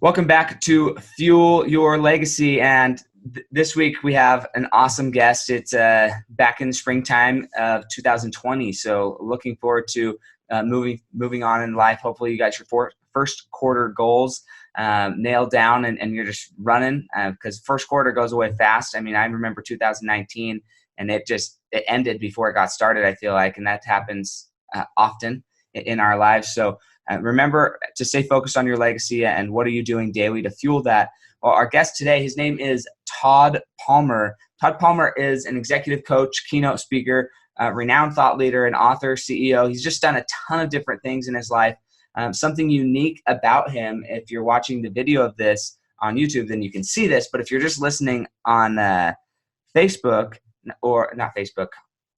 Welcome back to Fuel Your Legacy. And this week we have an awesome guest. It's back in the springtime of 2020. So looking forward to moving on in life. Hopefully you got your first quarter goals nailed down and you're just running because first quarter goes away fast. I mean, I remember 2019 and it ended before it got started, I feel like, and that happens often in our lives. So remember to stay focused on your legacy and what are you doing daily to fuel that. Well, our guest today, his name is Todd Palmer. Todd Palmer is an executive coach, keynote speaker, renowned thought leader, and author, CEO. He's just done a ton of different things in his life. Something unique about him, if you're watching the video of this on YouTube, then you can see this. But if you're just listening on Facebook, or not Facebook,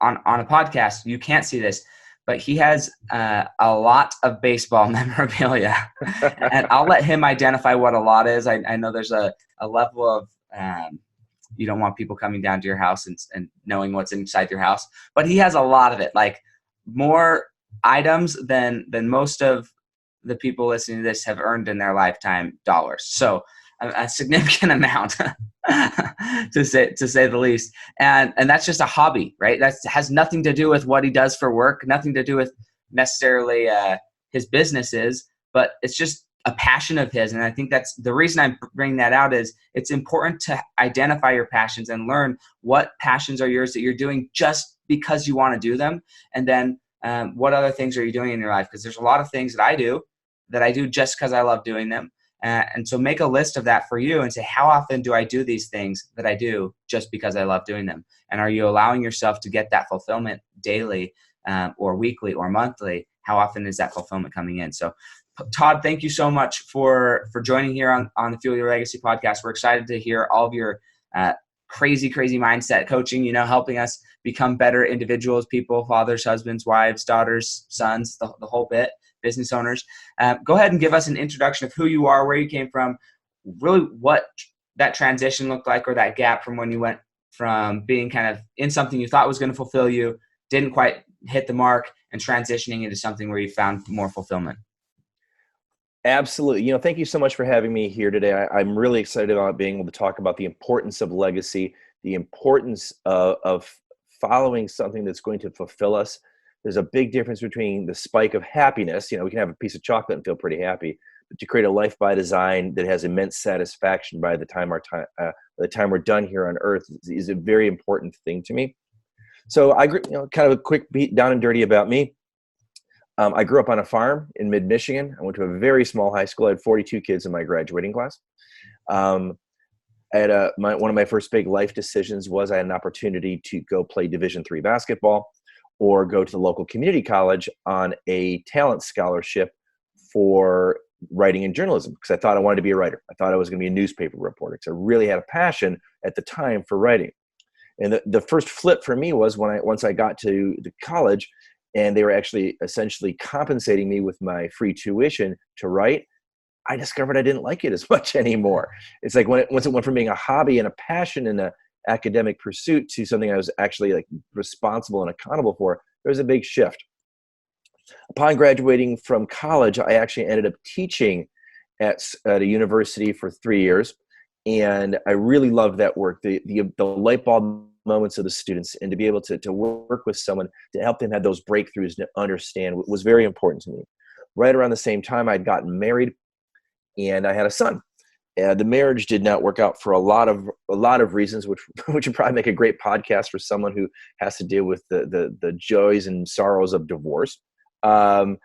on a podcast, you can't see this. But he has a lot of baseball memorabilia. And I'll let him identify what a lot is. I know there's a level of, you don't want people coming down to your house and knowing what's inside your house. But he has a lot of it, like more items than most of the people listening to this have earned in their lifetime dollars. So a significant amount to say the least. And that's just a hobby, right? That has nothing to do with what he does for work, nothing to do with necessarily his businesses, but it's just a passion of his. And I think that's the reason I'm bringing that out is it's important to identify your passions and learn what passions are yours that you're doing just because you want to do them. And then what other things are you doing in your life? Because there's a lot of things that I do just because I love doing them. And so make a list of that for you and say, how often do I do these things that I do just because I love doing them? And are you allowing yourself to get that fulfillment daily or weekly or monthly? How often is that fulfillment coming in? So Todd, thank you so much for joining here on the Fuel Your Legacy podcast. We're excited to hear all of your crazy mindset coaching, helping us become better individuals, people, fathers, husbands, wives, daughters, sons, the whole bit. Business owners. Go ahead and give us an introduction of who you are, where you came from, really what that transition looked like or that gap from when you went from being kind of in something you thought was going to fulfill you, didn't quite hit the mark, and transitioning into something where you found more fulfillment. Absolutely. Thank you so much for having me here today. I'm really excited about being able to talk about the importance of legacy, the importance of following something that's going to fulfill us. There's a big difference between the spike of happiness. We can have a piece of chocolate and feel pretty happy, but to create a life by design that has immense satisfaction by the time we're done here on earth is a very important thing to me. So I grew, kind of a quick beat down and dirty about me. I grew up on a farm in mid-Michigan. I went to a very small high school. I had 42 kids in my graduating class. One of my first big life decisions was I had an opportunity to go play Division III basketball or go to the local community college on a talent scholarship for writing and journalism because I thought I wanted to be a writer. I thought I was going to be a newspaper reporter because I really had a passion at the time for writing. And the first flip for me was once I got to the college and they were actually essentially compensating me with my free tuition to write, I discovered I didn't like it as much anymore. It's like once it went from being a hobby and a passion and a academic pursuit to something I was actually like responsible and accountable for, there was a big shift. Upon graduating from college, I actually ended up teaching at a university for 3 years. And I really loved that work, the light bulb moments of the students, and to be able to work with someone to help them have those breakthroughs to understand was very important to me. Right around the same time, I'd gotten married and I had a son. The marriage did not work out for a lot of reasons, which would probably make a great podcast for someone who has to deal with the joys and sorrows of divorce. And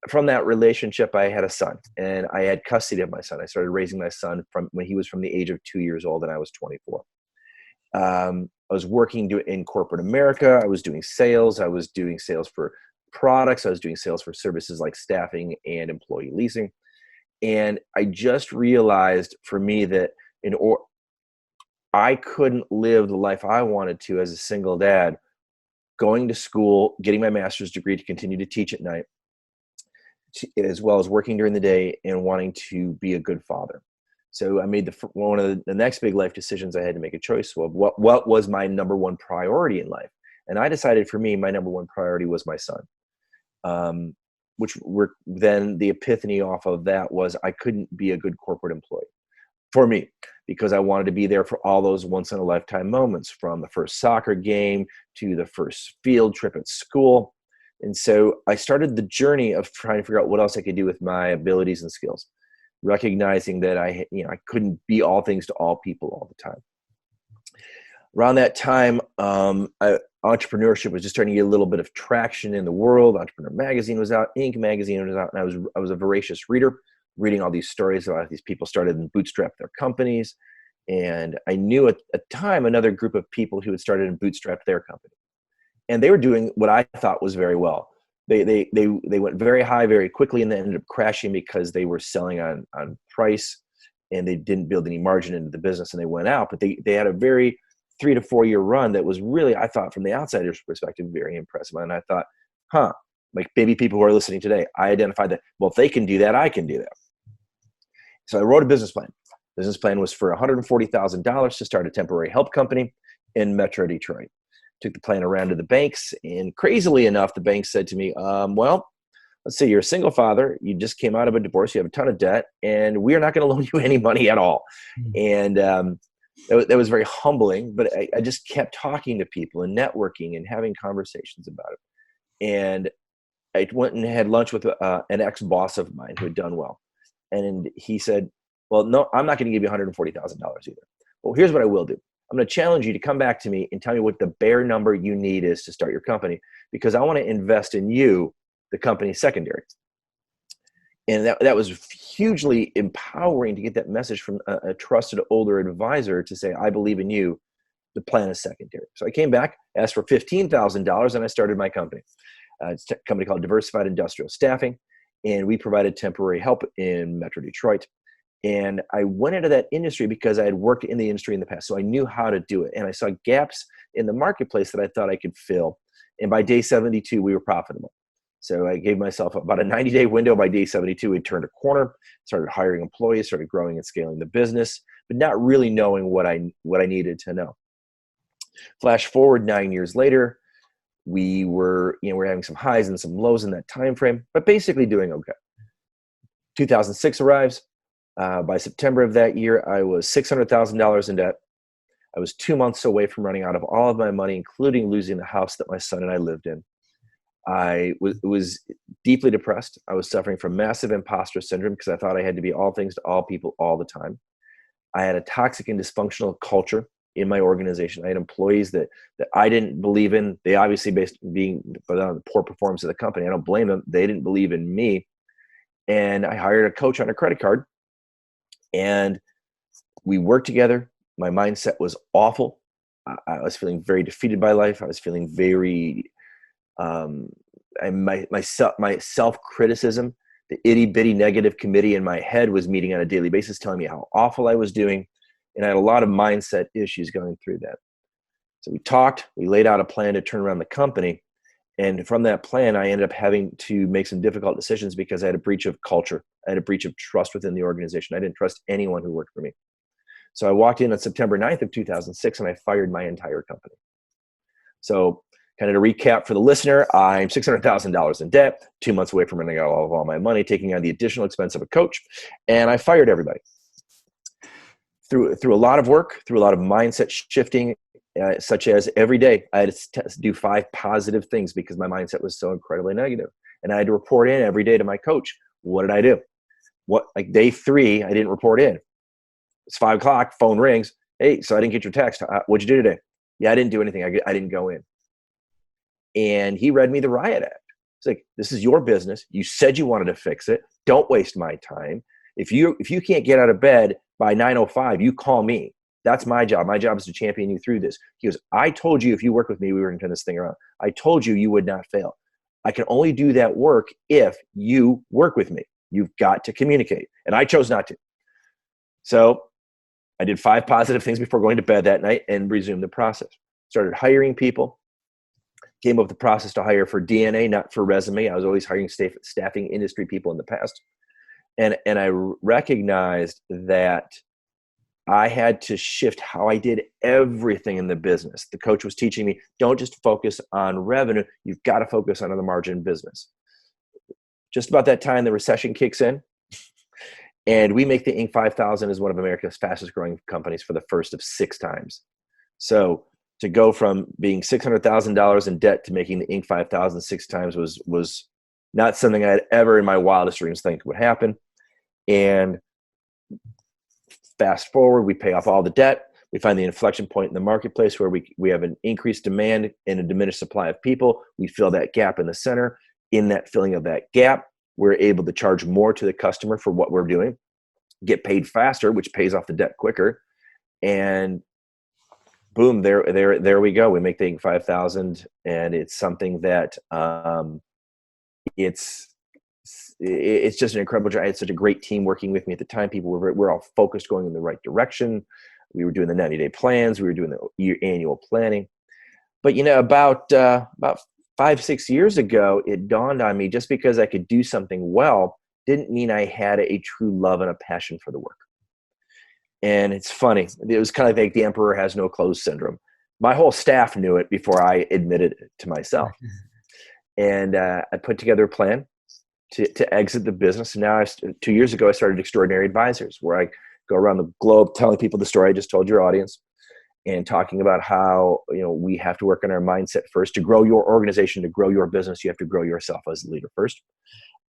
from that relationship, I had a son, and I had custody of my son. I started raising my son from when he was from the age of 2 years old, and I was 24. I was working in corporate America. I was doing sales. I was doing sales for products. I was doing sales for services like staffing and employee leasing. And I just realized for me that I couldn't live the life I wanted to as a single dad, going to school, getting my master's degree to continue to teach at night, as well as working during the day and wanting to be a good father. So I made one of the next big life decisions. I had to make a choice of what was my number one priority in life. And I decided for me, my number one priority was my son. which were then the epiphany off of that was I couldn't be a good corporate employee for me, because I wanted to be there for all those once in a lifetime moments, from the first soccer game to the first field trip at school. And so I started the journey of trying to figure out what else I could do with my abilities and skills, recognizing that I couldn't be all things to all people all the time. Around that time, entrepreneurship was just starting to get a little bit of traction in the world. Entrepreneur magazine was out, Inc. magazine was out, and I was a voracious reader, reading all these stories about these people started and bootstrapped their companies. And I knew at a time another group of people who had started and bootstrapped their company, and they were doing what I thought was very well. They went very high very quickly, and then ended up crashing because they were selling on price, and they didn't build any margin into the business, and they went out. But they had a very 3 to 4 year run that was really, I thought, from the outsider's perspective, very impressive. And I thought, like maybe people who are listening today, I identified that, well, if they can do that, I can do that. So I wrote a business plan. Business plan was for $140,000 to start a temporary help company in Metro Detroit. Took the plan around to the banks, and crazily enough, the bank said to me, well, let's say you're a single father, you just came out of a divorce, you have a ton of debt, and we are not going to loan you any money at all. And that was very humbling, but I just kept talking to people and networking and having conversations about it. And I went and had lunch with an ex-boss of mine who had done well. And he said, well, no, I'm not going to give you $140,000 either. Well, here's what I will do. I'm going to challenge you to come back to me and tell me what the bare number you need is to start your company, because I want to invest in you, the company secondary. And that was hugely empowering to get that message from a trusted older advisor to say, I believe in you. The plan is secondary. So I came back, asked for $15,000, and I started my company. It's a company called Diversified Industrial Staffing, and we provided temporary help in Metro Detroit. And I went into that industry because I had worked in the industry in the past, so I knew how to do it. And I saw gaps in the marketplace that I thought I could fill. And by day 72, we were profitable. So I gave myself about a 90-day window. By day 72, we turned a corner, started hiring employees, started growing and scaling the business, but not really knowing what I needed to know. Flash forward 9 years later, we're having some highs and some lows in that time frame, but basically doing okay. 2006 arrives. By September of that year, I was $600,000 in debt. I was 2 months away from running out of all of my money, including losing the house that my son and I lived in. I was deeply depressed. I was suffering from massive imposter syndrome because I thought I had to be all things to all people all the time. I had a toxic and dysfunctional culture in my organization. I had employees that I didn't believe in. They obviously, based on the poor performance of the company, I don't blame them. They didn't believe in me. And I hired a coach on a credit card, and we worked together. My mindset was awful. I was feeling very defeated by life. I was feeling very my self-criticism, the itty-bitty negative committee in my head was meeting on a daily basis telling me how awful I was doing, and I had a lot of mindset issues going through that. So we talked, we laid out a plan to turn around the company, and from that plan, I ended up having to make some difficult decisions because I had a breach of culture. I had a breach of trust within the organization. I didn't trust anyone who worked for me. So I walked in on September 9th of 2006, and I fired my entire company. So kind of to recap for the listener, I'm $600,000 in debt, 2 months away from running out of all my money, taking on the additional expense of a coach, and I fired everybody. Through a lot of work, through a lot of mindset shifting, such as every day I had to do 5 positive things because my mindset was so incredibly negative. And I had to report in every day to my coach. What did I do? Like day 3, I didn't report in. It's 5 o'clock, phone rings. Hey, so I didn't get your text. What'd you do today? Yeah, I didn't do anything. I didn't go in. And he read me the riot act. It's like, this is your business. You said you wanted to fix it. Don't waste my time. If you can't get out of bed by 9:05, you call me. That's my job. My job is to champion you through this. He goes, I told you if you work with me, we were going to turn this thing around. I told you would not fail. I can only do that work if you work with me. You've got to communicate. And I chose not to. So I did 5 positive things before going to bed that night and resumed the process. Started hiring people. Came up with the process to hire for DNA, not for resume. I was always hiring staffing industry people in the past. And I recognized that I had to shift how I did everything in the business. The coach was teaching me, don't just focus on revenue. You've got to focus on the margin business. just about that time, the recession kicks in, and we make the Inc. 5000 as one of America's fastest growing companies for the first of 6 times. So to go from being $600,000 in debt to making the Inc. 5000 6 times was not something I'd ever in my wildest dreams think would happen. And fast forward, we pay off all the debt. We find the inflection point in the marketplace where we have an increased demand and a diminished supply of people. We fill that gap in the center. In that filling of that gap, we're able to charge more to the customer for what we're doing, get paid faster, which pays off the debt quicker. And boom, there we go. We make the Inc. 5000, and it's something that it's just an incredible job. I had such a great team working with me at the time. People were all focused, going in the right direction. We were doing the 90-day plans. We were doing the annual planning. But about 5-6 years ago, it dawned on me, just because I could do something well didn't mean I had a true love and a passion for the work. And it's funny. It was kind of like the emperor has no clothes syndrome. My whole staff knew it before I admitted it to myself. And I put together a plan to exit the business. And now 2 years ago, I started Extraordinary Advisors, where I go around the globe telling people the story I just told your audience, and talking about how we have to work on our mindset first. To grow your organization, to grow your business, you have to grow yourself as a leader first.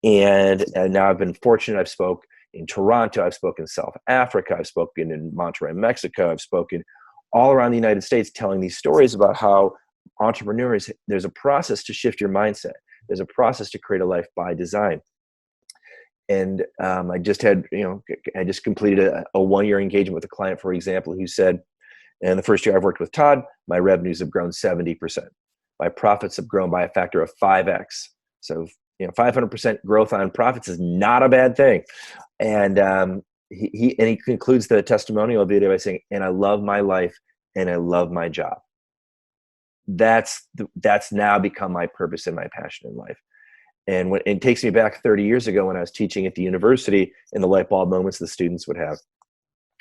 And now I've been fortunate. I've spoke in Toronto. I've spoken in South Africa. I've spoken in Monterrey, Mexico. I've spoken all around the United States, telling these stories about how entrepreneurs, there's a process to shift your mindset. There's a process to create a life by design. And I just completed a 1-year engagement with a client, for example, who said, in the first year I've worked with Todd, my revenues have grown 70%. My profits have grown by a factor of 5x. So 500% growth on profits is not a bad thing. And he concludes the testimonial video by saying, "And I love my life, and I love my job." That's now become my purpose and my passion in life. And it takes me back 30 years ago when I was teaching at the university, and the light bulb moments the students would have.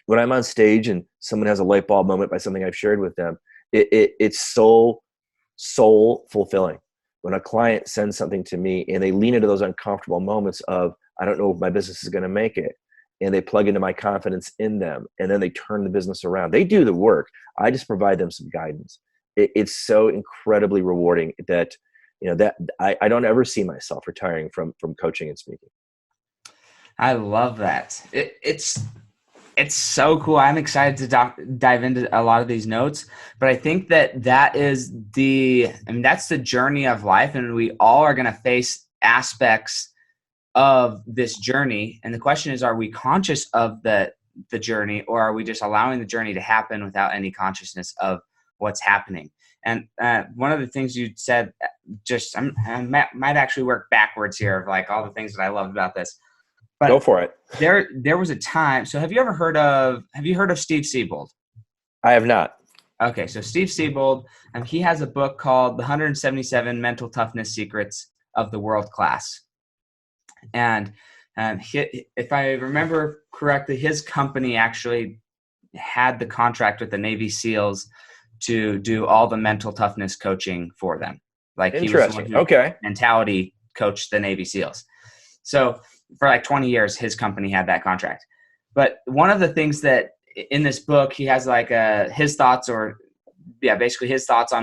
When I'm on stage and someone has a light bulb moment by something I've shared with them, it's soul fulfilling. When a client sends something to me and they lean into those uncomfortable moments of, I don't know if my business is going to make it, and they plug into my confidence in them, and then they turn the business around. They do the work. I just provide them some guidance. It's so incredibly rewarding that I don't ever see myself retiring from coaching and speaking. I love that. It's so cool. I'm excited to dive into a lot of these notes, but I think that's the journey of life, and we all are going to face aspects of this journey. And the question is, are we conscious of the journey, or are we just allowing the journey to happen without any consciousness of what's happening? And one of the things you said, I might actually work backwards here of like all the things that I loved about this. But go for it. There was a time. So have you heard of Steve Siebold? I have not. Okay. So Steve Siebold, he has a book called The 177 Mental Toughness Secrets of the World Class. And if I remember correctly, his company actually had the contract with the Navy SEALs to do all the mental toughness coaching for them. Like he was the one who mentality coached the Navy SEALs. So for like 20 years, his company had that contract. But one of the things that in this book, he has like his thoughts on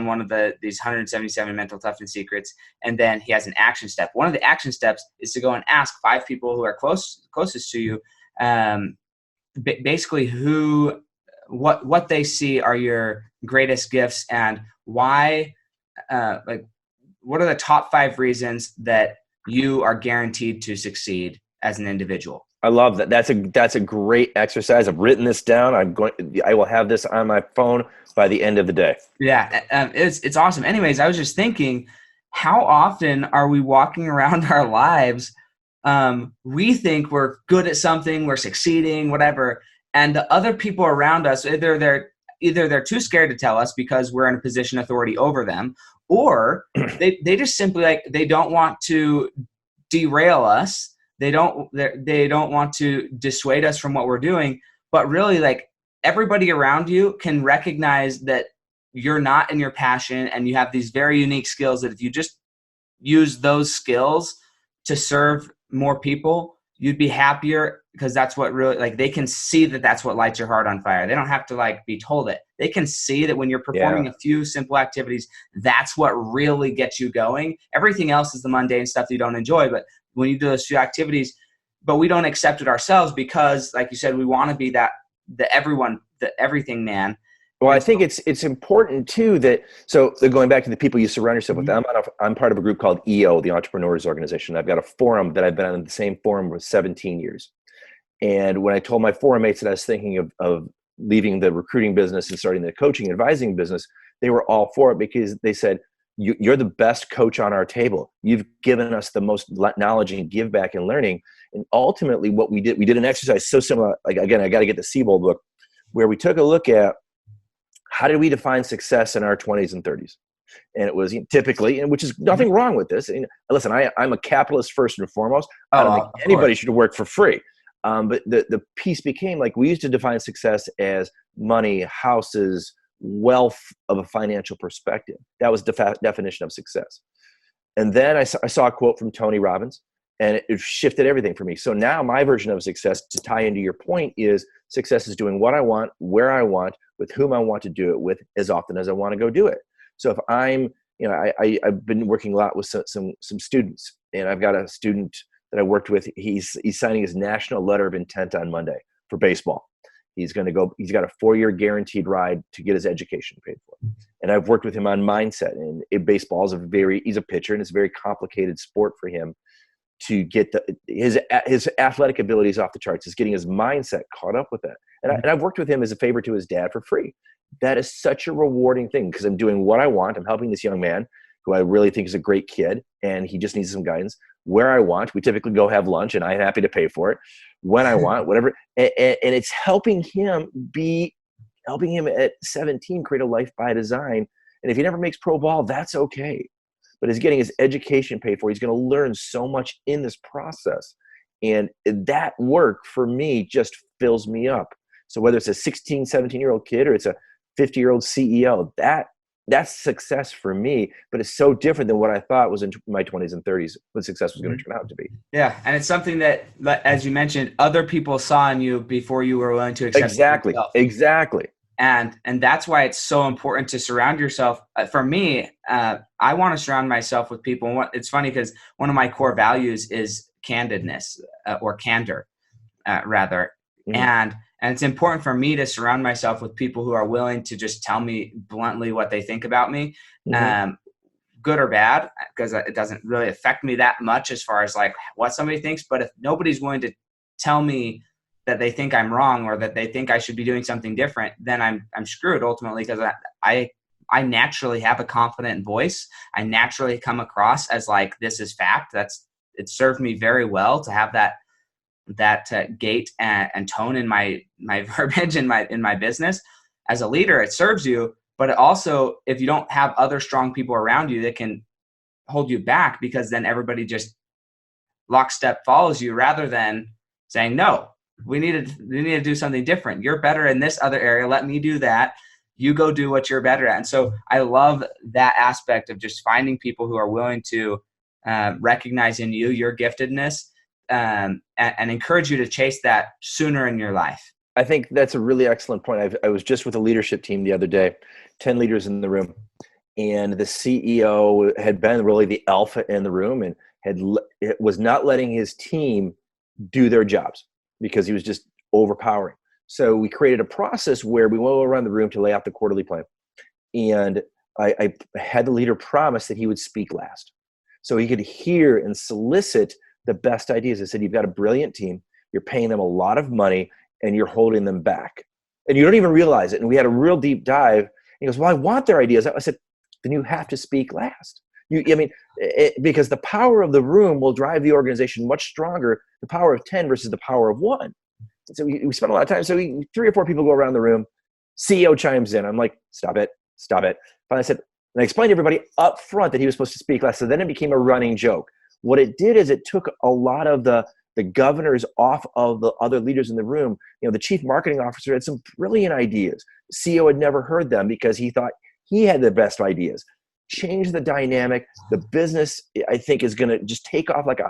one of these 177 mental toughness secrets. And then he has an action step. One of the action steps is to go and ask 5 people who are closest to you, basically what they see are your greatest gifts, and why, what are the top 5 reasons that you are guaranteed to succeed as an individual? I love that. That's a great exercise. I've written this down. I will have this on my phone by the end of the day. Yeah. It's awesome. Anyways, I was just thinking, how often are we walking around our lives? We think we're good at something, we're succeeding, whatever. And the other people around us, either they're too scared to tell us because we're in a position of authority over them, or they just simply they don't want to derail us. They don't want to dissuade us from what we're doing. But really, everybody around you can recognize that you're not in your passion, and you have these very unique skills that if you just use those skills to serve more people, you'd be happier, because that's what really, like, they can see that that's what lights your heart on fire. They don't have to like be told it. They can see that when you're performing a few simple activities, that's what really gets you going. Everything else is the mundane stuff that you don't enjoy. But when you do those few activities, but we don't accept it ourselves because, like you said, we want to be the everything man. Well, I think it's important too that, so going back to the people you surround yourself with, I'm part of a group called EO, the Entrepreneurs Organization. I've got a forum that I've been on the same forum for 17 years. And when I told my forum mates that I was thinking of leaving the recruiting business and starting the coaching and advising business, they were all for it because they said, you're the best coach on our table. You've given us the most knowledge and give back and learning. And ultimately what we did an exercise so similar, like, again, I got to get the Siebold book, where we took a look at how did we define success in our 20s and 30s? And it was typically, and which is nothing wrong with this. And listen, I'm a capitalist first and foremost. I don't think anybody should work for free. But the piece became like, we used to define success as money, houses, wealth of a financial perspective. That was the definition of success. And then I saw a quote from Tony Robbins, and it shifted everything for me. So now my version of success, to tie into your point, is success is doing what I want, where I want, with whom I want to do it with, as often as I want to go do it. So if I'm, I've been working a lot with some students, and I've got a student that I worked with. He's signing his national letter of intent on Monday for baseball. He's got a 4-year guaranteed ride to get his education paid for. And I've worked with him on mindset, and baseball is he's a pitcher, and it's a very complicated sport for him to get his athletic abilities off the charts, is getting his mindset caught up with that. And I've worked with him as a favor to his dad for free. That is such a rewarding thing, because I'm doing what I want. I'm helping this young man who I really think is a great kid, and he just needs some guidance. Where I want, we typically go have lunch, and I'm happy to pay for it. When I want, whatever. And it's helping him at 17 create a life by design. And if he never makes pro ball, that's okay. But he's getting his education paid for. He's going to learn so much in this process. And that work for me just fills me up. So whether it's a 16, 17-year-old kid or it's a 50-year-old CEO, that's success for me. But it's so different than what I thought was in my 20s and 30s what success was going to turn out to be. Yeah. And it's something that, as you mentioned, other people saw in you before you were willing to accept it yourself. Exactly. And that's why it's so important to surround yourself. For me, I want to surround myself with people. It's funny because one of my core values is candidness, or candor, rather. Mm-hmm. And it's important for me to surround myself with people who are willing to just tell me bluntly what they think about me, good or bad, because it doesn't really affect me that much as far as like what somebody thinks. But if nobody's willing to tell me that they think I'm wrong, or that they think I should be doing something different, then I'm screwed ultimately, because I naturally have a confident voice. I naturally come across as like, this is fact. It served me very well to have that gait and tone in my verbiage in my business. As a leader, it serves you, but it also, if you don't have other strong people around you that can hold you back, because then everybody just lockstep follows you, rather than saying, no, we need to do something different. You're better in this other area. Let me do that. You go do what you're better at. And so I love that aspect of just finding people who are willing to recognize in you your giftedness, and encourage you to chase that sooner in your life. I think that's a really excellent point. I was just with a leadership team the other day, 10 leaders in the room, and the CEO had been really the alpha in the room, and was not letting his team do their jobs because he was just overpowering. So we created a process where we went around the room to lay out the quarterly plan. And I had the leader promise that he would speak last, so he could hear and solicit the best ideas. I said, you've got a brilliant team. You're paying them a lot of money, and you're holding them back. And you don't even realize it. And we had a real deep dive. He goes, well, I want their ideas. I said, then you have to speak last. Because the power of the room will drive the organization much stronger, the power of 10 versus the power of 1. So we spent a lot of time. So 3 or 4 people go around the room. CEO chimes in. I'm like, stop it. Finally, I said, and I explained to everybody up front that he was supposed to speak last. So then it became a running joke. What it did is it took a lot of the governors off of the other leaders in the room. The chief marketing officer had some brilliant ideas. CEO had never heard them because he thought he had the best ideas. change the dynamic. The business, I think, is going to just take off like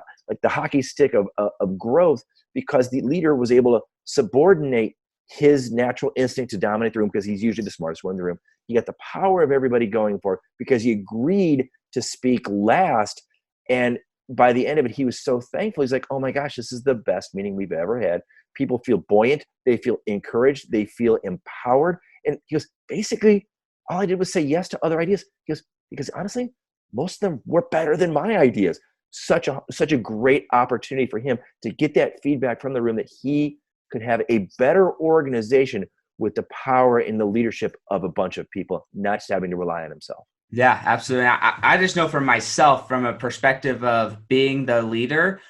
the hockey stick of growth, because the leader was able to subordinate his natural instinct to dominate the room, because he's usually the smartest one in the room. He got the power of everybody going for it because he agreed to speak last. And by the end of it, he was so thankful. He's like, oh my gosh, this is the best meeting we've ever had. People feel buoyant. They feel encouraged. They feel empowered. And he goes, basically, all I did was say yes to other ideas. He goes, because honestly, most of them were better than my ideas. Such a great opportunity for him to get that feedback from the room, that he could have a better organization with the power and the leadership of a bunch of people, not just having to rely on himself. Yeah, absolutely. I just know for myself, from a perspective of being the leader,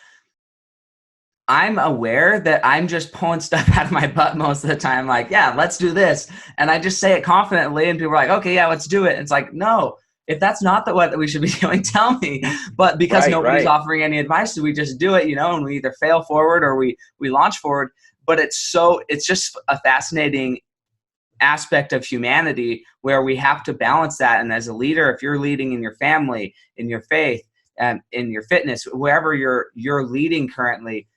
I'm aware that I'm just pulling stuff out of my butt most of the time. Like, yeah, let's do this. And I just say it confidently, and people are like, okay, yeah, let's do it. And it's like, no, if that's not what we should be doing, tell me. But because nobody's offering any advice, so we just do it, and we either fail forward or we launch forward. But it's just a fascinating aspect of humanity where we have to balance that. And as a leader, if you're leading in your family, in your faith, and in your fitness, wherever you're leading currently,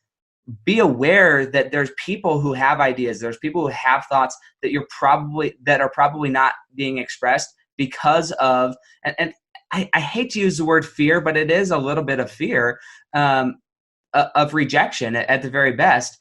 be aware that there's people who have ideas, there's people who have thoughts that are probably not being expressed because of, and I hate to use the word fear, but it is a little bit of fear of rejection at the very best.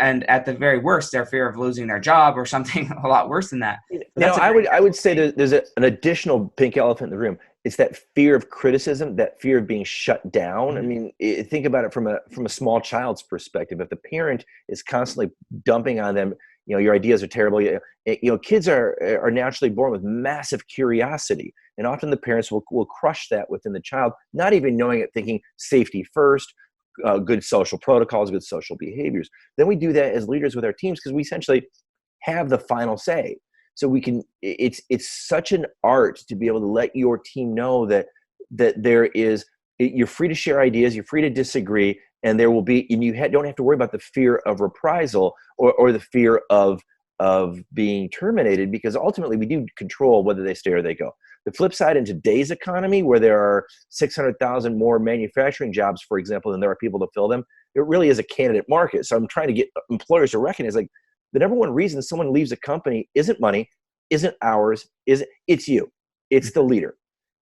And at the very worst, their fear of losing their job or something a lot worse than that. I would say that there's an additional pink elephant in the room. It's that fear of criticism, that fear of being shut down. I mean, think about it from a small child's perspective. If the parent is constantly dumping on them, your ideas are terrible. Kids are naturally born with massive curiosity, and often the parents will crush that within the child, not even knowing it, thinking safety first. Good social protocols, good social behaviors. Then we do that as leaders with our teams, because we essentially have the final say. So we can. It's such an art to be able to let your team know that there is. You're free to share ideas. You're free to disagree, and there will be. And you don't have to worry about the fear of reprisal or the fear of being terminated, because ultimately we do control whether they stay or they go. The flip side, in today's economy, where there are 600,000 more manufacturing jobs, for example, than there are people to fill them, it really is a candidate market. So I'm trying to get employers to recognize, like, the number one reason someone leaves a company isn't money, isn't hours, it's you. It's the leader.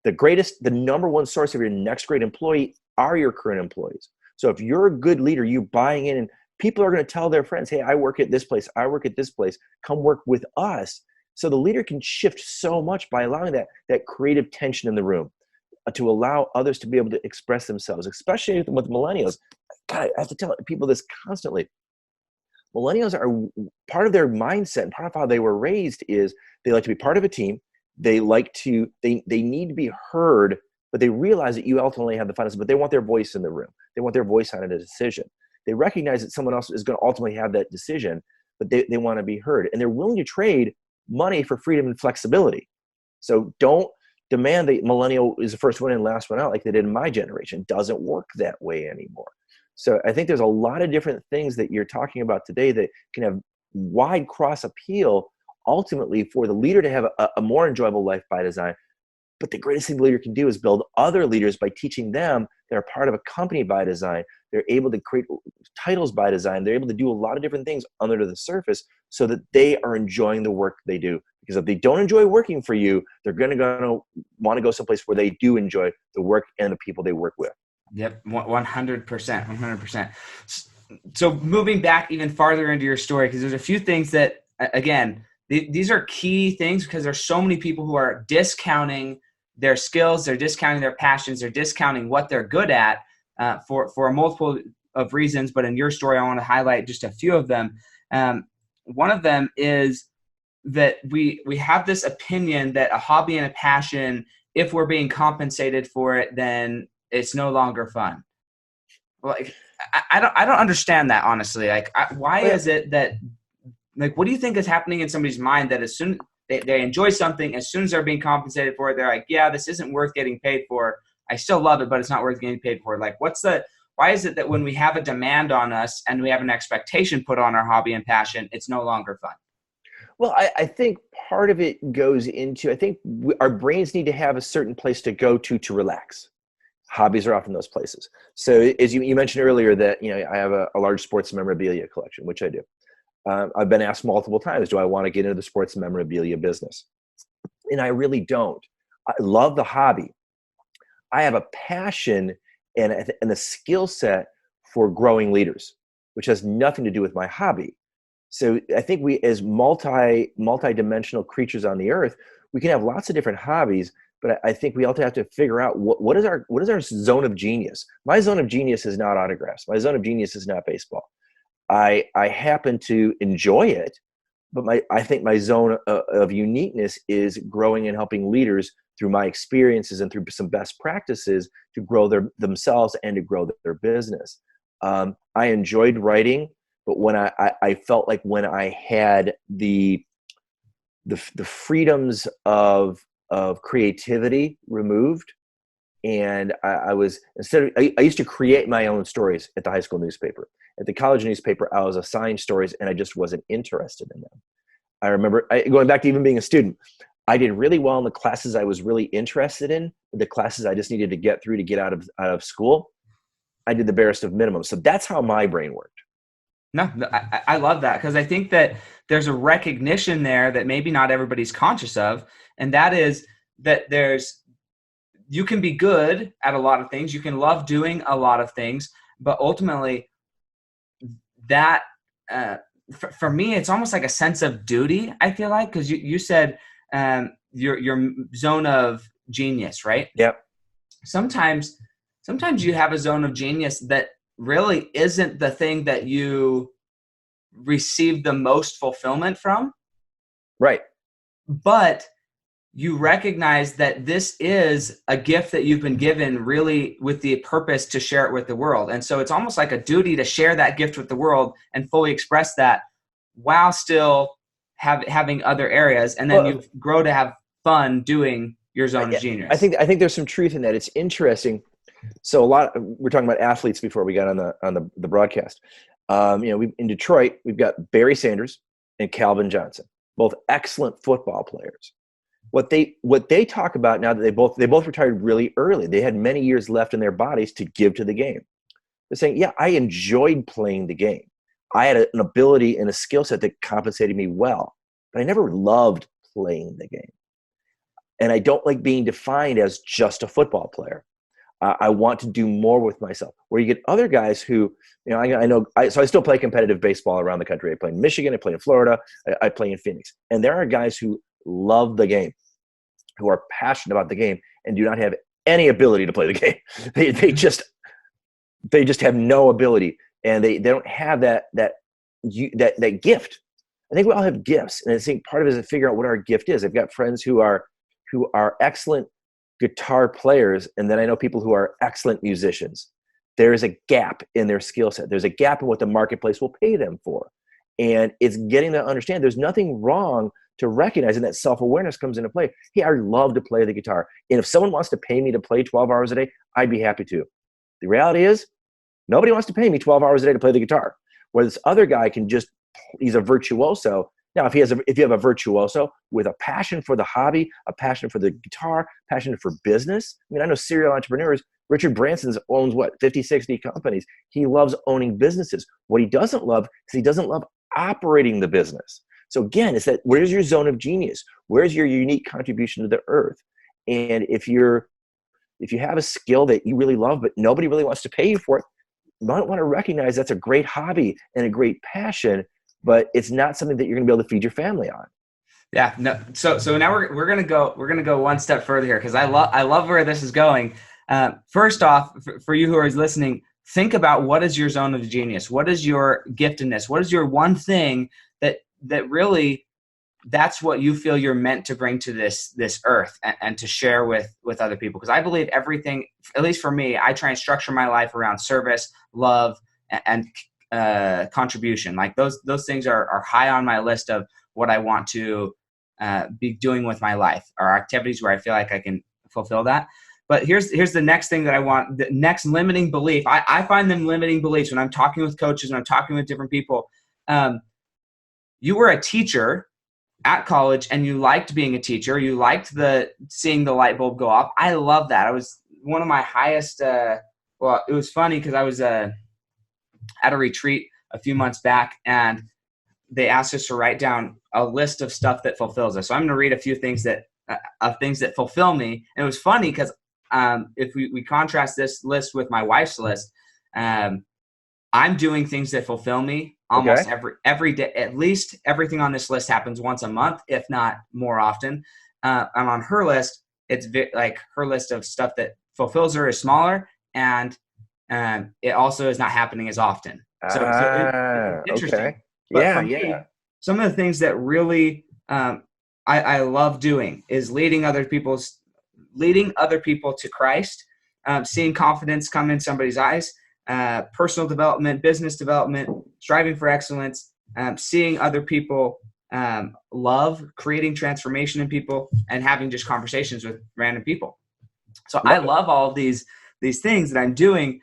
The number one source of your next great employee are your current employees. So if you're a good leader, you buying in, and people are going to tell their friends, hey, I work at this place, I work at this place, come work with us. So the leader can shift so much by allowing that creative tension in the room to allow others to be able to express themselves, especially with millennials. God, I have to tell people this constantly. Millennials are part of their mindset, and part of how they were raised is they like to be part of a team. They need to be heard, but they realize that you ultimately have the final say, but they want their voice in the room. They want their voice on a decision. They recognize that someone else is going to ultimately have that decision, but they want to be heard. And they're willing to trade money for freedom and flexibility. So don't demand that millennial is the first one in, last one out, like they did in my generation. It doesn't work that way anymore. So I think there's a lot of different things that you're talking about today that can have wide cross appeal, ultimately for the leader to have a more enjoyable life by design. But the greatest thing the leader can do is build other leaders by teaching them they're part of a company by design. They're able to create titles by design. They're able to do a lot of different things under the surface so that they are enjoying the work they do. Because if they don't enjoy working for you, they're going to want to go someplace where they do enjoy the work and the people they work with. Yep, 100%, 100%. So moving back even farther into your story, because there's a few things that, again, these are key things, because there's so many people who are discounting their skills, they're discounting their passions, they're discounting what they're good at for a multiple of reasons. But in your story, I want to highlight just a few of them. One of them is that we have this opinion that a hobby and a passion, if we're being compensated for it, then it's no longer fun. Like, I don't understand that, honestly. Like, why is it that, like, what do you think is happening in somebody's mind that as soon they enjoy something, as soon as they're being compensated for it, they're like, yeah, this isn't worth getting paid for. I still love it, but it's not worth getting paid for. Like, why is it that when we have a demand on us and we have an expectation put on our hobby and passion, it's no longer fun? Well, I think part of it goes into, I think our brains need to have a certain place to go to relax. Hobbies are often those places. So as you mentioned earlier that, I have a large sports memorabilia collection, which I do. I've been asked multiple times, do I want to get into the sports memorabilia business? And I really don't. I love the hobby. I have a passion and a skill set for growing leaders, which has nothing to do with my hobby. So I think we, as multi-dimensional creatures on the earth, we can have lots of different hobbies, but I think we also have to figure out what is our zone of genius. My zone of genius is not autographs. My zone of genius is not baseball. I happen to enjoy it, but I think my zone of uniqueness is growing and helping leaders through my experiences and through some best practices to grow themselves and to grow their business. I enjoyed writing, but when I felt like when I had the freedoms of creativity removed, and I used to create my own stories at the high school newspaper. At the college newspaper, I was assigned stories and I just wasn't interested in them. I remember going back to even being a student, I did really well in the classes I was really interested in. The classes I just needed to get through to get out of school, I did the barest of minimum. So that's how my brain worked. No, I love that, because I think that there's a recognition there that maybe not everybody's conscious of, and that is that you can be good at a lot of things, you can love doing a lot of things, but ultimately that for me, it's almost like a sense of duty, I feel like, because you said your zone of genius, right? Yep. Sometimes you have a zone of genius that really isn't the thing that you receive the most fulfillment from. Right. But you recognize that this is a gift that you've been given, really with the purpose to share it with the world. And so it's almost like a duty to share that gift with the world and fully express that while still having other areas. And then you grow to have fun doing your zone of genius. I think there's some truth in that. It's interesting. So we're talking about athletes before we got on the broadcast. In Detroit, we've got Barry Sanders and Calvin Johnson, both excellent football players. What they talk about now that they both retired really early, they had many years left in their bodies to give to the game. They're saying, yeah, I enjoyed playing the game. I had an ability and a skill set that compensated me well, but I never loved playing the game. And I don't like being defined as just a football player. I want to do more with myself. Where you get other guys who, so I still play competitive baseball around the country. I play in Michigan, I play in Florida, I play in Phoenix. And there are guys who love the game, who are passionate about the game and do not have any ability to play the game. They just have no ability, and they don't have that gift. I think we all have gifts, and I think part of it is to figure out what our gift is. I've got friends who are excellent guitar players, and then I know people who are excellent musicians. There is a gap in their skill set. There's a gap in what the marketplace will pay them for. And it's getting them to understand there's nothing wrong to recognizing that self-awareness comes into play. Hey, I love to play the guitar. And if someone wants to pay me to play 12 hours a day, I'd be happy to. The reality is, nobody wants to pay me 12 hours a day to play the guitar. Where this other guy he's a virtuoso. Now, if you have a virtuoso with a passion for the hobby, a passion for the guitar, passion for business. I mean, I know serial entrepreneurs. Richard Branson owns 50, 60 companies. He loves owning businesses. What he doesn't love is he doesn't love operating the business. So again, it's that, where's your zone of genius? Where's your unique contribution to the earth? And if you have a skill that you really love, but nobody really wants to pay you for it, you might want to recognize that's a great hobby and a great passion, but it's not something that you're going to be able to feed your family on. Yeah. No. So now we're going to go one step further here, because I love where this is going. First off, for you who are listening, think about what is your zone of genius? What is your giftedness? What is your one thing that really, that's what you feel you're meant to bring to this earth and to share with other people? Because I believe everything, at least for me, I try and structure my life around service, love, and contribution. Like those things are high on my list of what I want to be doing with my life, or activities where I feel like I can fulfill that. But here's the next thing that I want, the next limiting belief. I find them limiting beliefs when I'm talking with coaches, when I'm talking with different people. You were a teacher at college and you liked being a teacher, you liked seeing the light bulb go off. I love that. I was one of my highest, well, it was funny because I was at a retreat a few months back, and they asked us to write down a list of stuff that fulfills us. So I'm going to read a few things that fulfill me. And it was funny because if we contrast this list with my wife's list, I'm doing things that fulfill me almost every day. At least everything on this list happens once a month, if not more often. And on her list, it's like her list of stuff that fulfills her is smaller, and it also is not happening as often. So it's interesting. Okay. But for me, some of the things that really I love doing is leading other people to Christ, seeing confidence come in somebody's eyes, personal development, business development, striving for excellence, seeing other people love, creating transformation in people, and having just conversations with random people. So I love all of these things that I'm doing,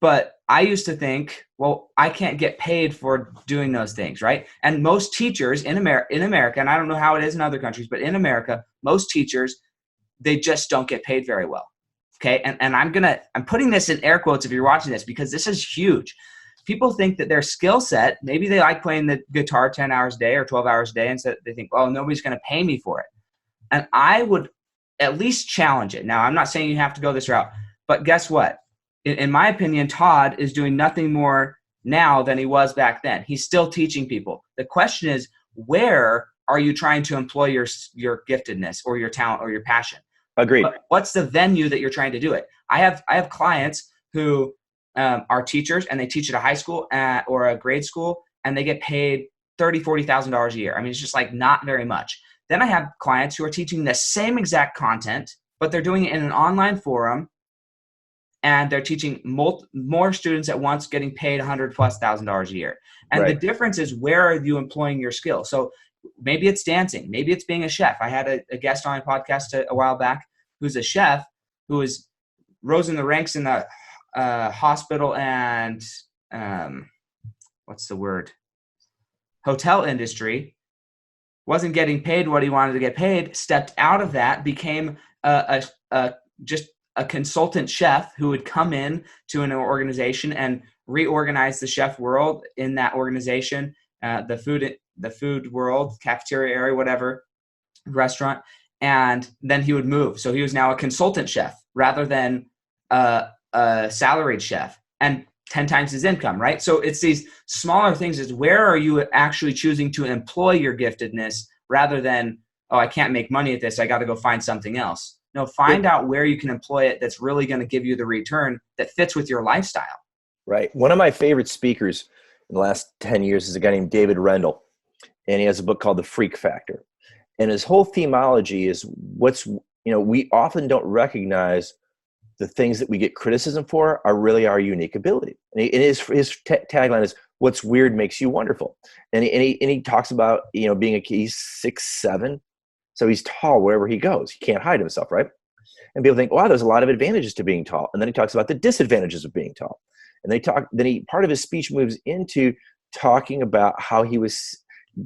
but I used to think, well, I can't get paid for doing those things, right? And most teachers in America, and I don't know how it is in other countries, but in America, most teachers, they just don't get paid very well. Okay. And I'm putting this in air quotes if you're watching this, because this is huge. People think that their skill set, maybe they like playing the guitar 10 hours a day or 12 hours a day, and so they think, oh, nobody's going to pay me for it. And I would at least challenge it. Now, I'm not saying you have to go this route, but guess what? In my opinion, Todd is doing nothing more now than he was back then. He's still teaching people. The question is, where are you trying to employ your giftedness or your talent or your passion? Agreed. What's the venue that you're trying to do it? I have clients who are teachers, and they teach at a high school or a grade school, and they get paid $30,000-$40,000 a year. I mean, it's just like not very much. Then I have clients who are teaching the same exact content, but they're doing it in an online forum, and they're teaching more students at once, getting paid $100,000+ a year. And the difference is, where are you employing your skill? So maybe it's dancing. Maybe it's being a chef. I had a guest on my podcast a while back who's a chef who rose in the ranks in the hospital and hotel industry, wasn't getting paid what he wanted to get paid, stepped out of that, became just a consultant chef who would come in to an organization and reorganize the chef world in that organization, the food world, cafeteria area, whatever, restaurant, and then he would move. So he was now a consultant chef rather than a salaried chef, and 10 times his income, right? So it's these smaller things. Is where are you actually choosing to employ your giftedness rather than, oh, I can't make money at this, I got to go find something else. No, find out where you can employ it that's really going to give you the return that fits with your lifestyle. Right. One of my favorite speakers in the last 10 years is a guy named David Rendell, and he has a book called The Freak Factor. And his whole themology is we often don't recognize the things that we get criticism for are really our unique ability. And his tagline is, what's weird makes you wonderful. And he talks about, he's 6'7", so he's tall wherever he goes. He can't hide himself, right? And people think, wow, there's a lot of advantages to being tall. And then he talks about the disadvantages of being tall. And part of his speech moves into talking about how he was